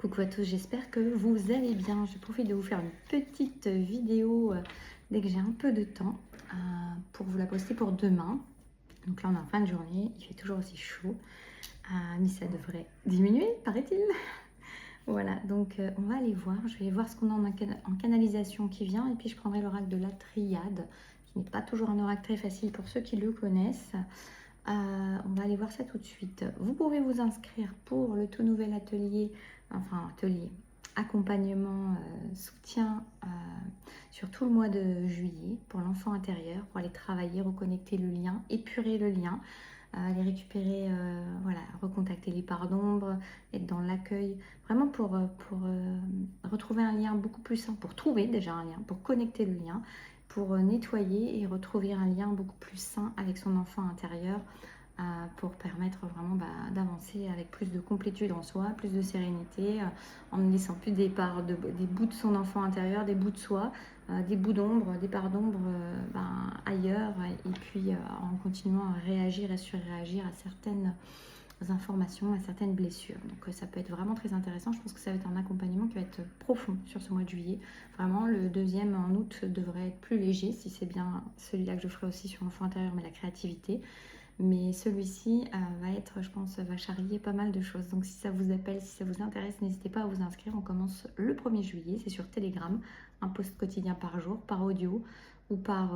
Coucou à tous, j'espère que vous allez bien. Je profite de vous faire une petite vidéo dès que j'ai un peu de temps pour vous la poster pour demain. Donc là on est en fin de journée, il fait toujours aussi chaud, mais ça devrait diminuer, paraît-il. Voilà, donc on va aller voir, je vais voir ce qu'on a en canalisation qui vient et puis je prendrai l'oracle de la triade, qui n'est pas toujours un oracle très facile pour ceux qui le connaissent. On va aller voir ça tout de suite. Vous pouvez vous inscrire pour le tout nouvel atelier, accompagnement, soutien sur tout le mois de juillet pour l'enfant intérieur, pour aller travailler, reconnecter le lien, épurer le lien, aller récupérer, recontacter les parts d'ombre, être dans l'accueil, vraiment pour retrouver un lien beaucoup plus sain, pour trouver déjà un lien, pour connecter le lien, pour nettoyer et retrouver un lien beaucoup plus sain avec son enfant intérieur, pour permettre vraiment d'avancer avec plus de complétude en soi, plus de sérénité, en ne laissant plus des bouts de son enfant intérieur, des bouts de soi, des bouts d'ombre, des parts d'ombre ailleurs, et puis en continuant à réagir et surréagir à certaines informations, à certaines blessures. Donc ça peut être vraiment très intéressant. Je pense que ça va être un accompagnement qui va être profond sur ce mois de juillet. Vraiment, le deuxième en août devrait être plus léger, si c'est bien celui-là que je ferai aussi sur l'enfant intérieur, mais la créativité. Mais celui-ci va charrier pas mal de choses. Donc si ça vous appelle, si ça vous intéresse, n'hésitez pas à vous inscrire. On commence le 1er juillet, c'est sur Telegram, un post quotidien par jour, par audio ou par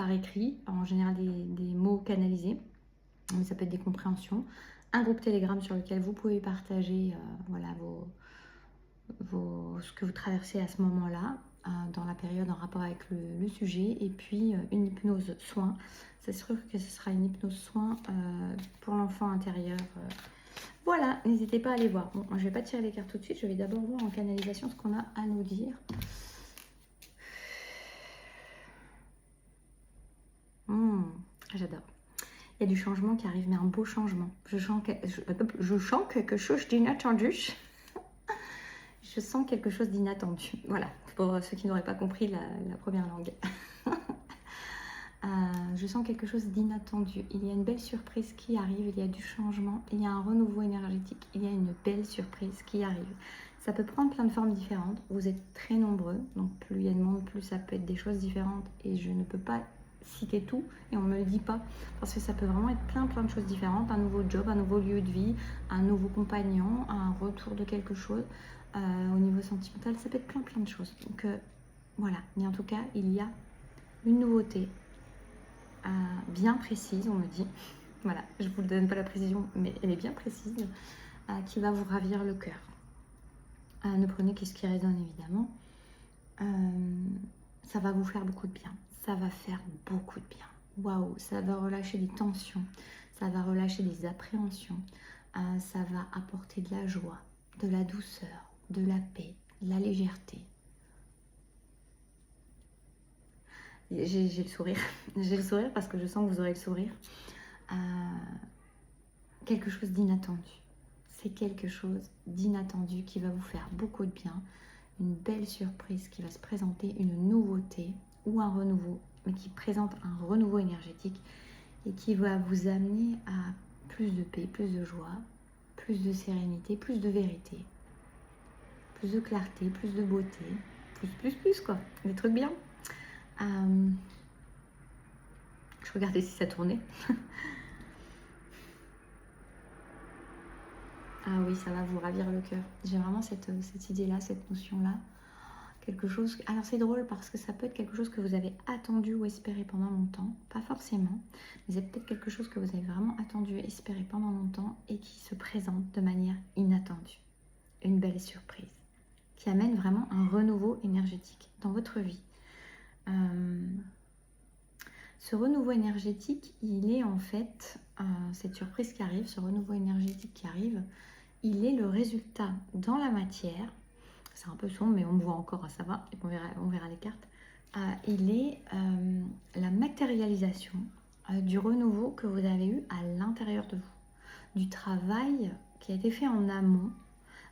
écrit, en général des mots canalisés. Mais ça peut être des compréhensions. Un groupe Telegram sur lequel vous pouvez partager ce que vous traversez à ce moment-là, dans la période en rapport avec le sujet, et puis une hypnose soin. C'est sûr que ce sera une hypnose soin pour l'enfant intérieur. Voilà, n'hésitez pas à aller voir. Bon, je ne vais pas tirer les cartes tout de suite, je vais d'abord voir en canalisation ce qu'on a à nous dire. J'adore. Il y a du changement qui arrive, mais un beau changement. Je sens quelque chose d'inattendu. Je sens quelque chose d'inattendu. Voilà, pour ceux qui n'auraient pas compris la première langue. Je sens quelque chose d'inattendu. Il y a une belle surprise qui arrive, il y a du changement, il y a un renouveau énergétique, il y a une belle surprise qui arrive. Ça peut prendre plein de formes différentes. Vous êtes très nombreux, donc plus il y a de monde, plus ça peut être des choses différentes. Et je ne peux pas citer tout et on ne me le dit pas parce que ça peut vraiment être plein de choses différentes. Un nouveau job, un nouveau lieu de vie, un nouveau compagnon, un retour de quelque chose. Au niveau sentimental, ça peut être plein de choses. Donc voilà, mais en tout cas, il y a une nouveauté bien précise, on me dit. Voilà, je ne vous donne pas la précision, mais elle est bien précise, qui va vous ravir le cœur. Ne prenez que ce qui résonne, évidemment. Ça va vous faire beaucoup de bien. Ça va faire beaucoup de bien. Waouh, ça va relâcher des tensions, ça va relâcher des appréhensions, ça va apporter de la joie, de la douceur, de la paix, de la légèreté. J'ai le sourire. J'ai le sourire parce que je sens que vous aurez le sourire. Quelque chose d'inattendu. C'est quelque chose d'inattendu qui va vous faire beaucoup de bien. Une belle surprise qui va se présenter, une nouveauté ou un renouveau, mais qui présente un renouveau énergétique et qui va vous amener à plus de paix, plus de joie, plus de sérénité, plus de vérité, plus de clarté, plus de beauté, plus quoi, des trucs bien. Je regardais si ça tournait. Ah oui, ça va vous ravir le cœur. J'ai vraiment cette idée-là, cette notion-là. Quelque chose... Alors c'est drôle parce que ça peut être quelque chose que vous avez attendu ou espéré pendant longtemps. Pas forcément, mais c'est peut-être quelque chose que vous avez vraiment attendu et espéré pendant longtemps et qui se présente de manière inattendue. Une belle surprise qui amène vraiment un renouveau énergétique dans votre vie. Ce renouveau énergétique, il est en fait, cette surprise qui arrive, ce renouveau énergétique qui arrive, il est le résultat dans la matière, c'est un peu sombre mais on me voit encore, ça va, et on verra les cartes, il est la matérialisation du renouveau que vous avez eu à l'intérieur de vous, du travail qui a été fait en amont,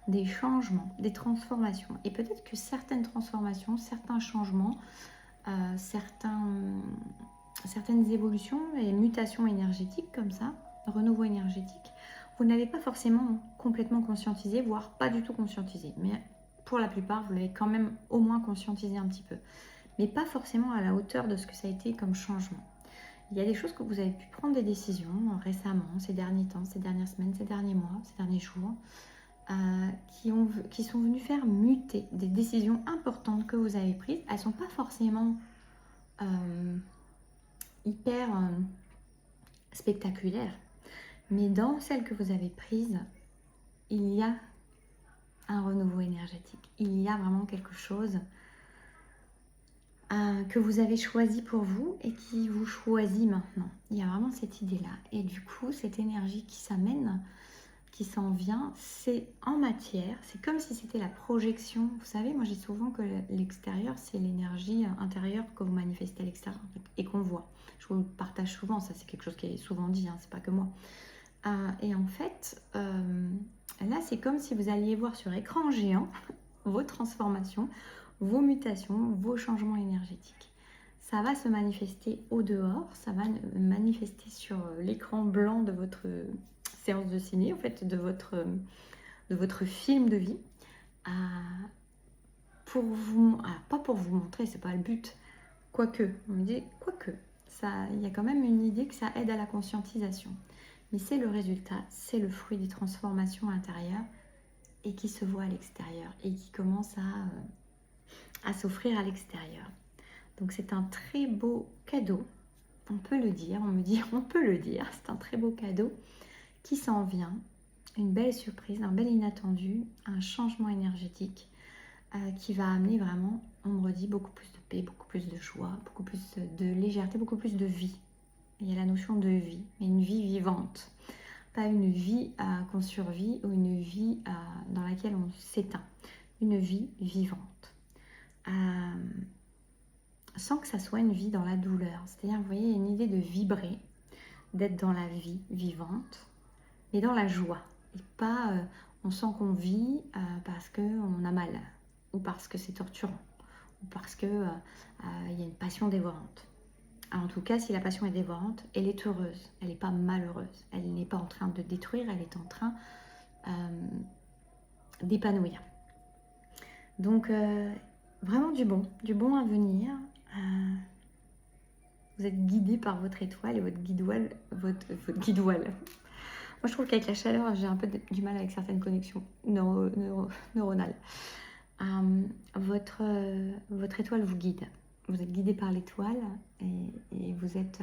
des changements, des transformations. Et peut-être que certaines transformations, certains changements, certaines évolutions et mutations énergétiques comme ça, renouveau énergétique, vous n'avez pas forcément complètement conscientisé, voire pas du tout conscientisé. Mais pour la plupart, vous l'avez quand même au moins conscientisé un petit peu. Mais pas forcément à la hauteur de ce que ça a été comme changement. Il y a des choses que vous avez pu prendre des décisions récemment, ces derniers temps, ces dernières semaines, ces derniers mois, ces derniers jours, qui sont venues faire muter des décisions importantes que vous avez prises. Elles ne sont pas forcément hyper spectaculaires, mais dans celles que vous avez prises, il y a un renouveau énergétique. Il y a vraiment quelque chose que vous avez choisi pour vous et qui vous choisit maintenant. Il y a vraiment cette idée-là. Et du coup, cette énergie qui s'amène, qui s'en vient, c'est en matière. C'est comme si c'était la projection. Vous savez, moi j'ai souvent que l'extérieur, c'est l'énergie intérieure que vous manifestez à l'extérieur et qu'on voit. Je vous le partage souvent, ça c'est quelque chose qui est souvent dit, hein, c'est pas que moi. Et en fait, là c'est comme si vous alliez voir sur écran géant vos transformations, vos mutations, vos changements énergétiques. Ça va se manifester au dehors, ça va manifester sur l'écran blanc de votre séance de ciné, en fait, de votre film de vie. Pour vous, pas pour vous montrer, c'est pas le but, quoique, on me dit, quoique, il y a quand même une idée que ça aide à la conscientisation. Mais c'est le résultat, c'est le fruit des transformations intérieures et qui se voit à l'extérieur et qui commence à s'offrir à l'extérieur. Donc c'est un très beau cadeau, on peut le dire, on me dit on peut le dire, c'est un très beau cadeau qui s'en vient, une belle surprise, un bel inattendu, un changement énergétique qui va amener vraiment, on me redit, beaucoup plus de paix, beaucoup plus de joie, beaucoup plus de légèreté, beaucoup plus de vie. Il y a la notion de vie, mais une vie vivante. Pas une vie qu'on survit ou une vie dans laquelle on s'éteint. Une vie vivante. Sans que ça soit une vie dans la douleur. C'est-à-dire, vous voyez, une idée de vibrer, d'être dans la vie vivante, mais dans la joie. Et pas, on sent qu'on vit parce qu'on a mal, ou parce que c'est torturant, ou parce qu'il y a une passion dévorante. En tout cas, si la passion est dévorante, elle est heureuse, elle n'est pas malheureuse. Elle n'est pas en train de détruire, elle est en train d'épanouir. Donc, vraiment du bon à venir. Vous êtes guidé par votre étoile et votre guidoile. Votre guidoile. Moi, je trouve qu'avec la chaleur, j'ai un peu du mal avec certaines connexions neuronales. Votre étoile vous guide. Vous êtes guidé par l'étoile et vous êtes...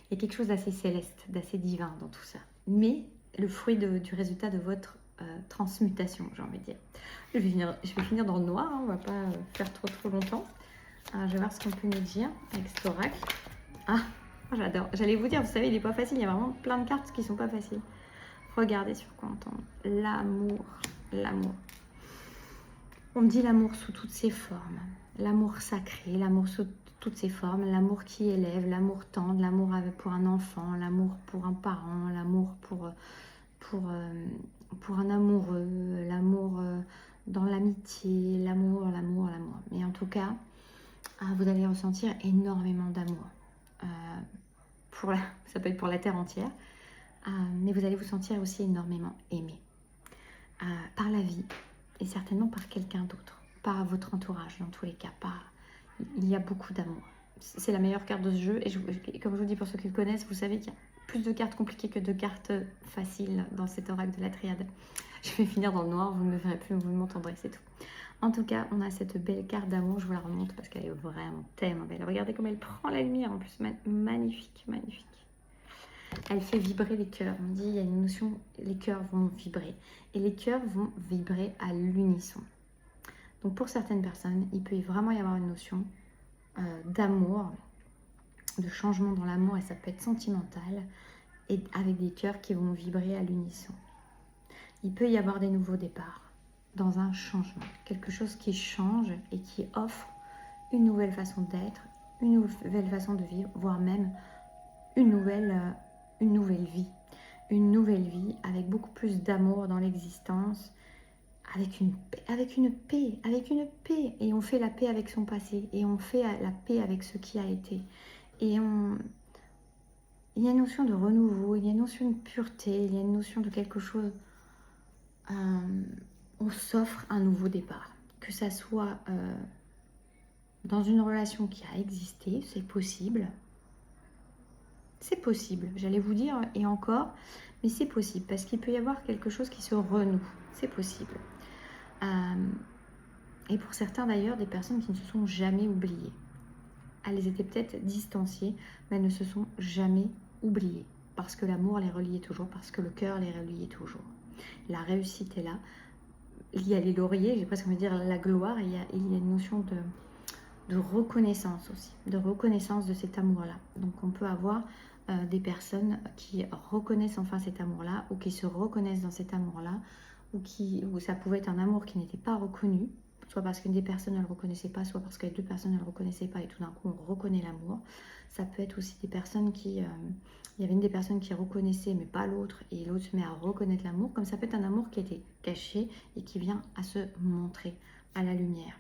il y a quelque chose d'assez céleste, d'assez divin dans tout ça. Mais le fruit du résultat de votre transmutation, j'ai envie de dire. Je vais finir dans le noir, hein, on va pas faire trop longtemps. Alors, je vais voir ce qu'on peut nous dire avec cet oracle. Ah, j'adore. J'allais vous dire, vous savez, il n'est pas facile. Il y a vraiment plein de cartes qui ne sont pas faciles. Regardez sur quoi on tombe. L'amour. L'amour. On me dit l'amour sous toutes ses formes. L'amour sacré, l'amour sous toutes ses formes. L'amour qui élève, l'amour tendre, l'amour pour un enfant, l'amour pour un parent, l'amour pour un amoureux, l'amour dans l'amitié, l'amour. Mais en tout cas, vous allez ressentir énormément d'amour. Ça peut être pour la terre entière, mais vous allez vous sentir aussi énormément aimé par la vie et certainement par quelqu'un d'autre, par votre entourage dans tous les cas. Il y a beaucoup d'amour. C'est la meilleure carte de ce jeu et comme je vous dis pour ceux qui le connaissent, vous savez qu'il y a plus de cartes compliquées que de cartes faciles dans cet oracle de la triade. Je vais finir dans le noir, vous ne me verrez plus, vous m'entendrez, c'est tout. En tout cas, on a cette belle carte d'amour, je vous la remonte parce qu'elle est vraiment tellement belle. Regardez comme elle prend la lumière en plus, magnifique, magnifique. Elle fait vibrer les cœurs. On dit, il y a une notion, les cœurs vont vibrer. Et les cœurs vont vibrer à l'unisson. Donc pour certaines personnes, il peut vraiment y avoir une notion d'amour, de changement dans l'amour, et ça peut être sentimental, et avec des cœurs qui vont vibrer à l'unisson. Il peut y avoir des nouveaux départs dans un changement, quelque chose qui change et qui offre une nouvelle façon d'être, une nouvelle façon de vivre, voire même une nouvelle vie. Une nouvelle vie avec beaucoup plus d'amour dans l'existence, avec une paix. Et on fait la paix avec son passé, et on fait la paix avec ce qui a été. Et il y a une notion de renouveau, il y a une notion de pureté, il y a une notion de quelque chose. On s'offre un nouveau départ. Que ça soit dans une relation qui a existé, c'est possible. C'est possible, j'allais vous dire, et encore, mais c'est possible, parce qu'il peut y avoir quelque chose qui se renoue. C'est possible. Et pour certains d'ailleurs, des personnes qui ne se sont jamais oubliées. Elles étaient peut-être distanciées, mais elles ne se sont jamais oubliées. Parce que l'amour les reliait toujours, parce que le cœur les reliait toujours. La réussite est là. Il y a les lauriers, j'ai presque envie de dire la gloire, il y a une notion de reconnaissance aussi, de reconnaissance de cet amour-là. Donc on peut avoir des personnes qui reconnaissent enfin cet amour-là, ou qui se reconnaissent dans cet amour-là, ou ça pouvait être un amour qui n'était pas reconnu, soit parce qu'une des personnes ne le reconnaissait pas, soit parce que les deux personnes ne le reconnaissaient pas, et tout d'un coup on reconnaît l'amour. Ça peut être aussi des personnes qui... il y avait une des personnes qui reconnaissait mais pas l'autre, et l'autre se met à reconnaître l'amour, comme ça peut être un amour qui était caché et qui vient à se montrer à la lumière.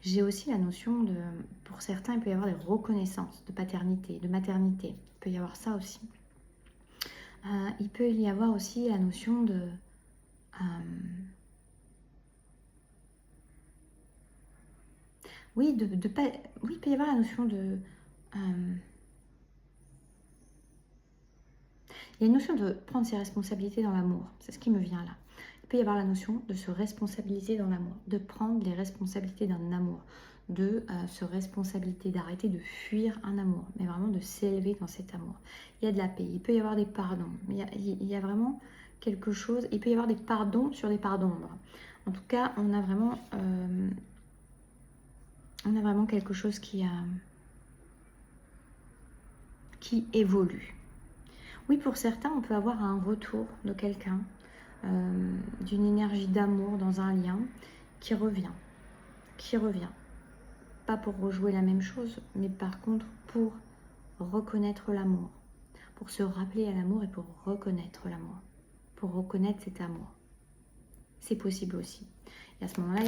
J'ai aussi la notion de, pour certains, il peut y avoir des reconnaissances de paternité, de maternité. Il peut y avoir ça aussi. Il peut y avoir aussi la notion de... oui, oui, il peut y avoir la notion de... il y a une notion de prendre ses responsabilités dans l'amour. C'est ce qui me vient là. Il peut y avoir la notion de se responsabiliser dans l'amour, de prendre les responsabilités d'un amour, de se responsabiliser, d'arrêter de fuir un amour, mais vraiment de s'élever dans cet amour. Il y a de la paix, il peut y avoir des pardons, il y a vraiment quelque chose, il peut y avoir des pardons sur des parts d'ombre. En tout cas, on a vraiment quelque chose qui évolue. Oui, pour certains, on peut avoir un retour de quelqu'un, d'une énergie d'amour dans un lien qui revient. Pas pour rejouer la même chose, mais par contre pour reconnaître l'amour, pour se rappeler à l'amour et pour reconnaître l'amour, pour reconnaître cet amour. C'est possible aussi. Et à ce moment-là,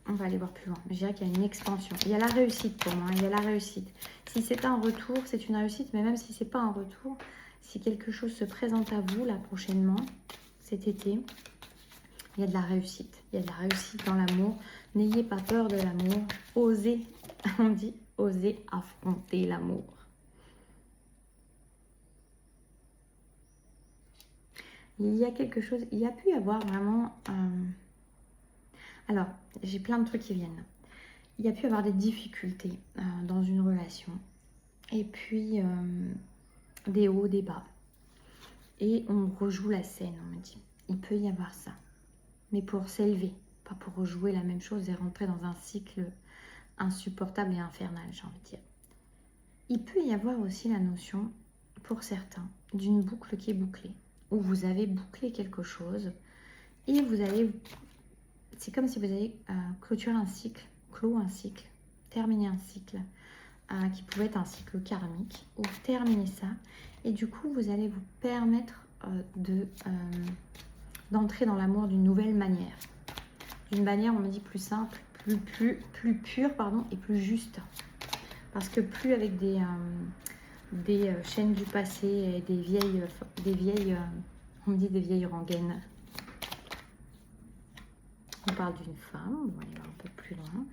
on va aller voir plus loin. Je dirais qu'il y a une expansion. Il y a la réussite pour moi, il y a la réussite. Si c'est un retour, c'est une réussite, mais même si c'est pas un retour, si quelque chose se présente à vous là prochainement, cet été, il y a de la réussite. Il y a de la réussite dans l'amour. N'ayez pas peur de l'amour. Osez, on dit, osez affronter l'amour. Il y a quelque chose, il y a pu y avoir vraiment... Alors, j'ai plein de trucs qui viennent. Il y a pu y avoir des difficultés dans une relation. Et puis, des hauts, des bas. Et on rejoue la scène, on me dit. Il peut y avoir ça. Mais pour s'élever, pas pour rejouer la même chose et rentrer dans un cycle insupportable et infernal, j'ai envie de dire. Il peut y avoir aussi la notion, pour certains, d'une boucle qui est bouclée, où vous avez bouclé quelque chose et vous allez... C'est comme si vous avez clôturé un cycle, clos un cycle, terminé un cycle, qui pouvait être un cycle karmique, ou terminer ça, et du coup, vous allez vous permettre d'entrer dans l'amour d'une nouvelle manière. D'une manière, on me dit, plus simple, plus pure, pardon, et plus juste. Parce que plus avec des chaînes du passé et des vieilles on me dit des vieilles rengaines. On parle d'une femme, on va aller voir un peu plus loin.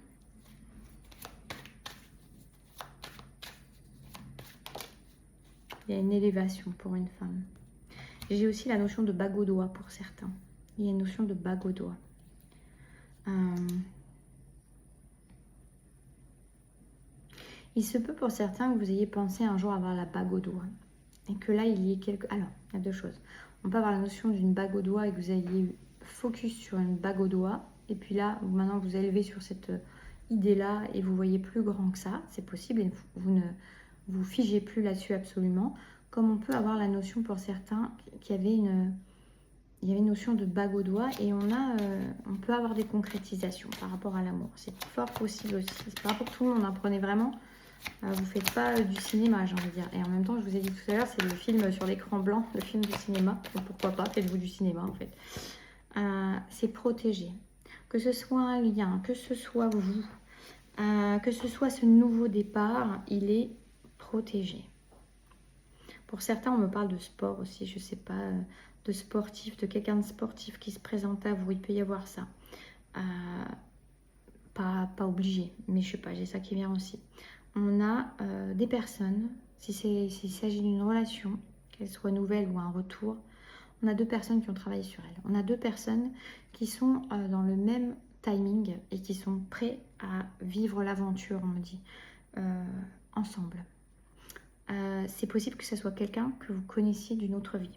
Il y a une élévation pour une femme. J'ai aussi la notion de bague au doigt pour certains. Il y a une notion de bague au doigt. Il se peut pour certains que vous ayez pensé un jour avoir la bague au doigt. Et que là, il y ait quelque... Alors, il y a deux choses. On peut avoir la notion d'une bague au doigt et que vous ayez focus sur une bague au doigt. Et puis là, maintenant, vous élevez sur cette idée-là et vous voyez plus grand que ça. C'est possible et vous ne vous figez plus là-dessus absolument. Comme on peut avoir la notion pour certains qu'il y avait il y avait une notion de bague au doigt et on peut avoir des concrétisations par rapport à l'amour. C'est fort possible aussi. C'est pas pour tout le monde. Prenez vraiment... vous faites pas du cinéma, j'ai envie de dire. Et en même temps, je vous ai dit tout à l'heure, c'est le film sur l'écran blanc, le film du cinéma. Donc pourquoi pas, faites-vous du cinéma en fait. C'est protégé. Que ce soit un lien, que ce soit vous, que ce soit ce nouveau départ, il est protégé. Pour certains, on me parle de sport aussi, je sais pas, de sportif, de quelqu'un de sportif qui se présente à vous, il peut y avoir ça. Euh, pas obligé, mais je sais pas, j'ai ça qui vient aussi. On a des personnes, s'il s'agit d'une relation, qu'elle soit nouvelle ou un retour, on a deux personnes qui ont travaillé sur elle. On a deux personnes qui sont dans le même timing et qui sont prêts à vivre l'aventure, on me dit, ensemble. C'est possible que ce soit quelqu'un que vous connaissiez d'une autre vie.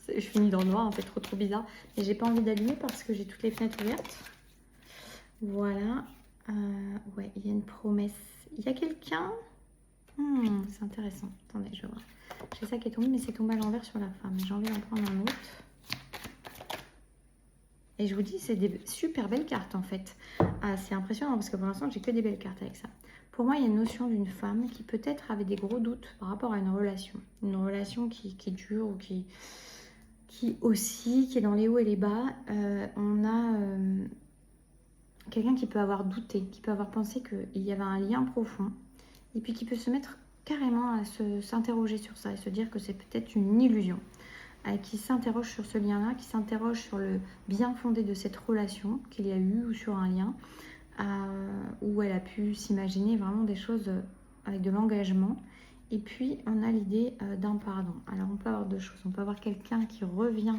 Je finis dans le noir, en fait, trop bizarre. Mais j'ai pas envie d'allumer parce que j'ai toutes les fenêtres ouvertes. Voilà. Ouais, il y a une promesse. Il y a quelqu'un. C'est intéressant. Attendez, je vois. J'ai ça qui est tombé, mais c'est tombé à l'envers sur la femme. J'ai envie d'en prendre un autre. Et je vous dis, c'est des super belles cartes, en fait. C'est impressionnant parce que pour l'instant, j'ai que des belles cartes avec ça. Pour moi, il y a une notion d'une femme qui peut-être avait des gros doutes par rapport à une relation. Une relation qui dure ou qui aussi, qui est dans les hauts et les bas. On a quelqu'un qui peut avoir douté, qui peut avoir pensé qu'il y avait un lien profond, et puis qui peut se mettre carrément à s'interroger sur ça et se dire que c'est peut-être une illusion, qui s'interroge sur ce lien-là, qui s'interroge sur le bien fondé de cette relation qu'il y a eu ou sur un lien, où elle a pu s'imaginer vraiment des choses avec de l'engagement. Et puis, on a l'idée d'un pardon. Alors, on peut avoir deux choses. On peut avoir quelqu'un qui revient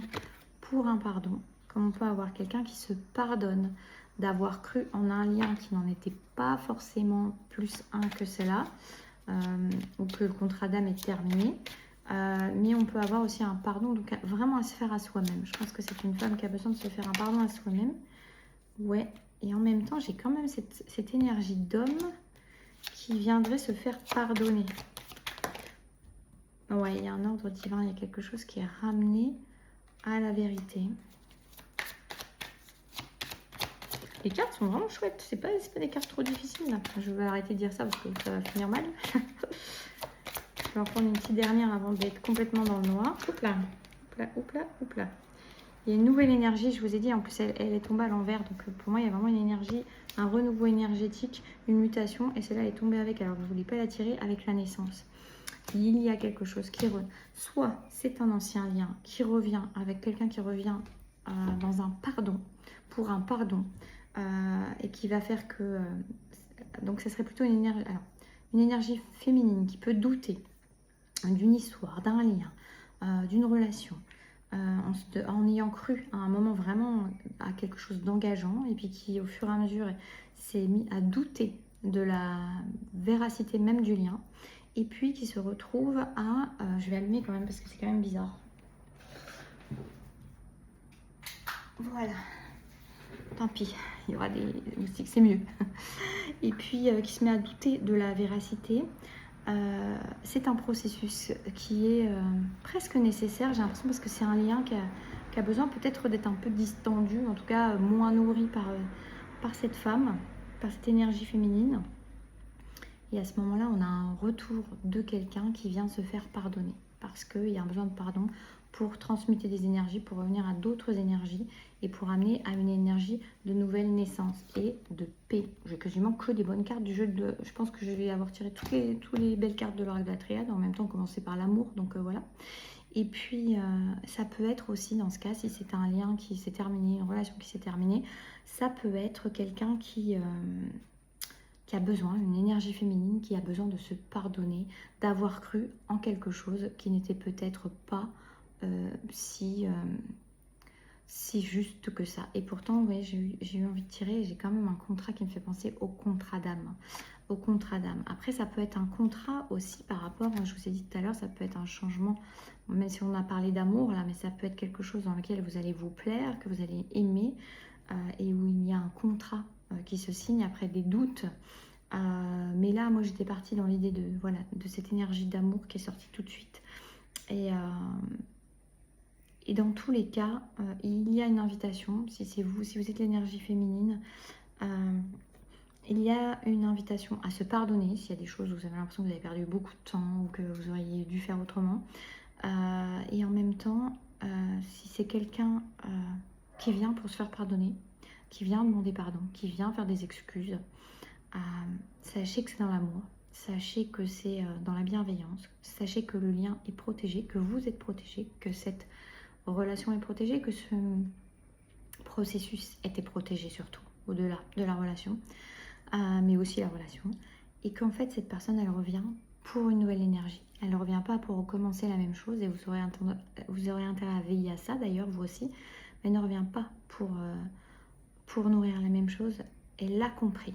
pour un pardon, comme on peut avoir quelqu'un qui se pardonne d'avoir cru en un lien qui n'en était pas forcément plus un que cela, ou que le contrat d'âme est terminé. Mais on peut avoir aussi un pardon, donc vraiment à se faire à soi-même. Je pense que c'est une femme qui a besoin de se faire un pardon à soi-même. Ouais, et en même temps, j'ai quand même cette énergie d'homme qui viendrait se faire pardonner. Ouais, il y a un ordre divin, il y a quelque chose qui est ramené à la vérité. Les cartes sont vraiment chouettes, c'est pas des cartes trop difficiles là. Je vais arrêter de dire ça parce que ça va finir mal. Je vais en prendre une petite dernière avant d'être complètement dans le noir. Hop là, hop là, hop là, hop là. Il y a une nouvelle énergie, je vous ai dit, en plus elle est tombée à l'envers, donc pour moi il y a vraiment une énergie, un renouveau énergétique, une mutation, et celle-là est tombée avec, alors vous ne voulez pas la tirer, avec la naissance. Il y a quelque chose qui soit c'est un ancien lien qui revient avec quelqu'un qui revient dans un pardon, pour un pardon, et qui va faire que, donc ça serait plutôt une énergie féminine qui peut douter d'une histoire, d'un lien, d'une relation, en ayant cru à un moment vraiment à quelque chose d'engageant, et puis qui au fur et à mesure s'est mis à douter de la véracité même du lien, et puis qui se retrouve à... je vais allumer quand même parce que c'est quand même bizarre. Voilà. Tant pis, il y aura des moustiques, c'est mieux. Et puis qui se met à douter de la véracité. C'est un processus qui est presque nécessaire, j'ai l'impression, parce que c'est un lien qui a besoin peut-être d'être un peu distendu, en tout cas moins nourri par cette femme, par cette énergie féminine. Et à ce moment-là, on a un retour de quelqu'un qui vient se faire pardonner, parce qu'il y a un besoin de pardon pour transmuter des énergies, pour revenir à d'autres énergies et pour amener à une énergie de nouvelle naissance et de paix. J'ai quasiment que des bonnes cartes du jeu de... Je pense que je vais avoir tiré toutes les belles cartes de l'oracle de la triade, en même temps commencer par l'amour, donc voilà. Et puis, ça peut être aussi, dans ce cas, si c'est un lien qui s'est terminé, une relation qui s'est terminée, ça peut être quelqu'un qui a besoin, une énergie féminine, qui a besoin de se pardonner, d'avoir cru en quelque chose qui n'était peut-être pas si juste que ça. Et pourtant, ouais, j'ai eu envie de tirer, j'ai quand même un contrat qui me fait penser au contrat d'âme. Au contrat d'âme. Après, ça peut être un contrat aussi par rapport, je vous ai dit tout à l'heure, ça peut être un changement, même si on a parlé d'amour là, mais ça peut être quelque chose dans lequel vous allez vous plaire, que vous allez aimer, et où il y a un contrat qui se signe après des doutes. Mais là, moi, j'étais partie dans l'idée de cette énergie d'amour qui est sortie tout de suite. Et dans tous les cas, il y a une invitation, si c'est vous, si vous êtes l'énergie féminine, il y a une invitation à se pardonner s'il y a des choses où vous avez l'impression que vous avez perdu beaucoup de temps ou que vous auriez dû faire autrement. Et en même temps, si c'est quelqu'un qui vient pour se faire pardonner, qui vient demander pardon, qui vient faire des excuses, sachez que c'est dans l'amour. sachez que c'est dans la bienveillance, sachez que le lien est protégé, que vous êtes protégé, que cette relation est protégée, que ce processus était protégé surtout, au-delà de la relation, mais aussi la relation, et qu'en fait cette personne elle revient pour une nouvelle énergie. Elle ne revient pas pour recommencer la même chose, et vous aurez intérêt à veiller à ça d'ailleurs, vous aussi, mais elle ne revient pas pour nourrir la même chose. Elle a compris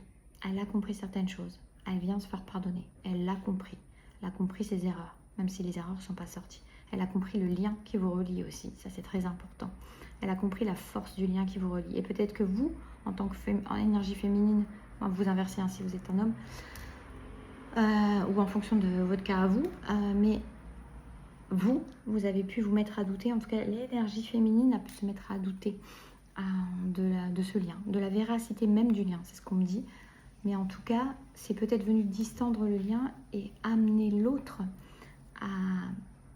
certaines choses, elle vient se faire pardonner, elle a compris ses erreurs, même si les erreurs ne sont pas sorties. Elle a compris le lien qui vous relie aussi, ça c'est très important. Elle a compris la force du lien qui vous relie. Et peut-être que vous, en tant que en énergie féminine, vous inversez ainsi, vous êtes un homme, ou en fonction de votre cas à vous, mais vous avez pu vous mettre à douter, en tout cas l'énergie féminine a pu se mettre à douter de ce lien, de la véracité même du lien, c'est ce qu'on me dit. Mais en tout cas, c'est peut-être venu distendre le lien et amener l'autre à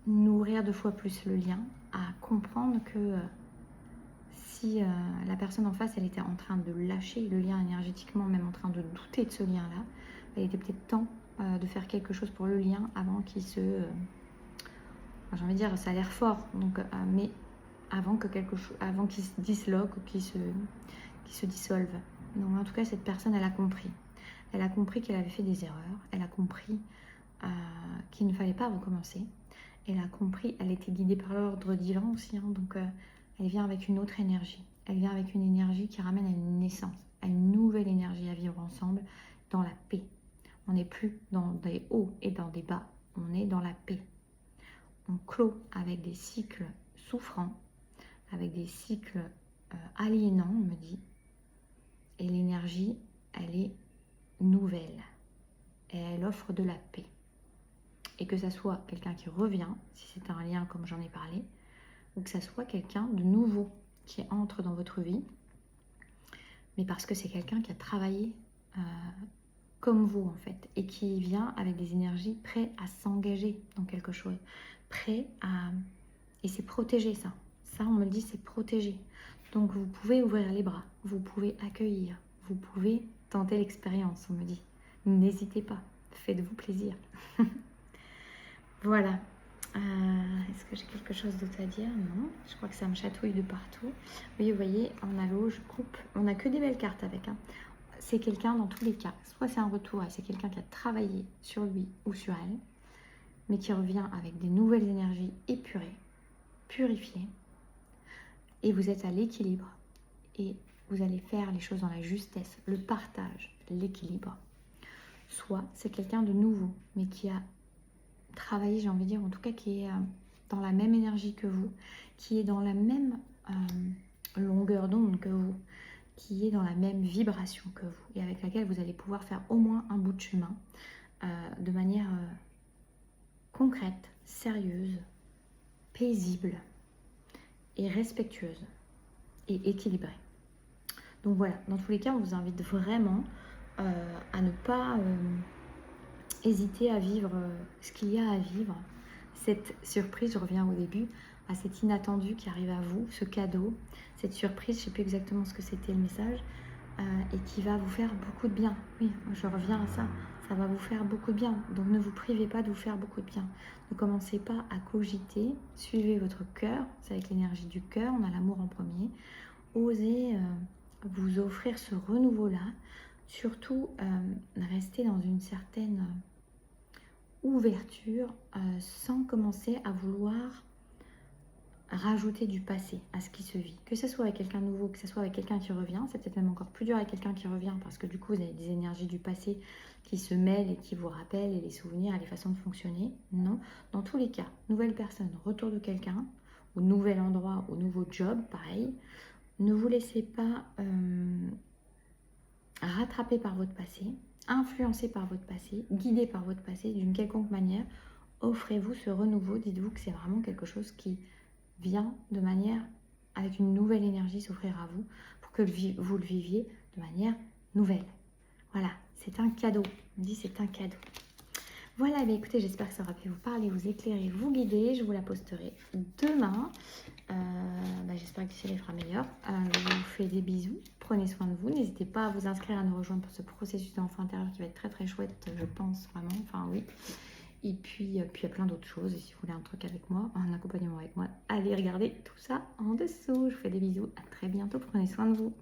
nourrir 2 fois plus le lien, à comprendre que si la personne en face, elle était en train de lâcher le lien énergétiquement, même en train de douter de ce lien-là, il était peut-être temps de faire quelque chose pour le lien avant qu'il se... j'ai envie de dire, ça a l'air fort, donc, mais avant qu'il se disloque ou qu'il se dissolve. Donc en tout cas, cette personne, elle a compris. Elle a compris qu'elle avait fait des erreurs. Elle a compris qu'il ne fallait pas recommencer. Elle a compris, elle était guidée par l'ordre divin aussi, hein, donc elle vient avec une autre énergie. Elle vient avec une énergie qui ramène à une naissance, à une nouvelle énergie à vivre ensemble dans la paix. On n'est plus dans des hauts et dans des bas, on est dans la paix. On clôt avec des cycles souffrants, avec des cycles aliénants, on me dit. Et l'énergie, elle est nouvelle. Et elle offre de la paix. Et que ça soit quelqu'un qui revient, si c'est un lien comme j'en ai parlé, ou que ça soit quelqu'un de nouveau qui entre dans votre vie, mais parce que c'est quelqu'un qui a travaillé comme vous en fait, et qui vient avec des énergies prêt à s'engager dans quelque chose, prêt à... Et c'est protégé ça. Ça, on me le dit, c'est protégé. Donc vous pouvez ouvrir les bras, vous pouvez accueillir, vous pouvez tenter l'expérience, on me dit. N'hésitez pas, faites-vous plaisir. Voilà. Est-ce que j'ai quelque chose d'autre à dire? Non, je crois que ça me chatouille de partout. Oui, vous voyez, en halo, je coupe. On n'a que des belles cartes avec. Hein. C'est quelqu'un, dans tous les cas, soit c'est un retour, et c'est quelqu'un qui a travaillé sur lui ou sur elle, mais qui revient avec des nouvelles énergies épurées, purifiées, et vous êtes à l'équilibre, et vous allez faire les choses dans la justesse, le partage, l'équilibre. Soit c'est quelqu'un de nouveau, mais qui a travaillé, j'ai envie de dire, en tout cas qui est dans la même énergie que vous, qui est dans la même longueur d'onde que vous, qui est dans la même vibration que vous, et avec laquelle vous allez pouvoir faire au moins un bout de chemin de manière concrète, sérieuse, paisible et respectueuse et équilibrée. Donc voilà, dans tous les cas, on vous invite vraiment à ne pas hésiter à vivre ce qu'il y a à vivre. Cette surprise, je reviens au début, à cet inattendu qui arrive à vous, ce cadeau, cette surprise, je ne sais plus exactement ce que c'était le message, et qui va vous faire beaucoup de bien. Oui, je reviens à ça, ça va vous faire beaucoup de bien. Donc ne vous privez pas de vous faire beaucoup de bien. Ne commencez pas à cogiter, suivez votre cœur, c'est avec l'énergie du cœur, on a l'amour en premier. Osez vous offrir ce renouveau-là, surtout rester dans une certaine ouverture sans commencer à vouloir rajouter du passé à ce qui se vit. Que ce soit avec quelqu'un de nouveau, que ce soit avec quelqu'un qui revient, c'est peut-être même encore plus dur avec quelqu'un qui revient parce que du coup vous avez des énergies du passé qui se mêlent et qui vous rappellent, et les souvenirs et les façons de fonctionner. Non, dans tous les cas, nouvelle personne, retour de quelqu'un, ou nouvel endroit, ou nouveau job, pareil. Ne vous laissez pas rattraper par votre passé, influencé par votre passé, guidé par votre passé d'une quelconque manière. Offrez-vous ce renouveau, dites-vous que c'est vraiment quelque chose qui vient de manière, avec une nouvelle énergie s'offrir à vous, pour que vous le viviez de manière nouvelle. Voilà, c'est un cadeau, on dit c'est un cadeau. Voilà, mais écoutez, j'espère que ça aura pu vous parler, vous éclairer, vous guider. Je vous la posterai demain. J'espère que d'ici là, il fera meilleur. Je vous fais des bisous. Prenez soin de vous. N'hésitez pas à vous inscrire, à nous rejoindre pour ce processus d'enfant intérieur qui va être très très chouette, je pense vraiment. Enfin, oui. Et puis, il y a plein d'autres choses. Et si vous voulez un truc avec moi, un accompagnement avec moi, allez regarder tout ça en dessous. Je vous fais des bisous. À très bientôt. Prenez soin de vous.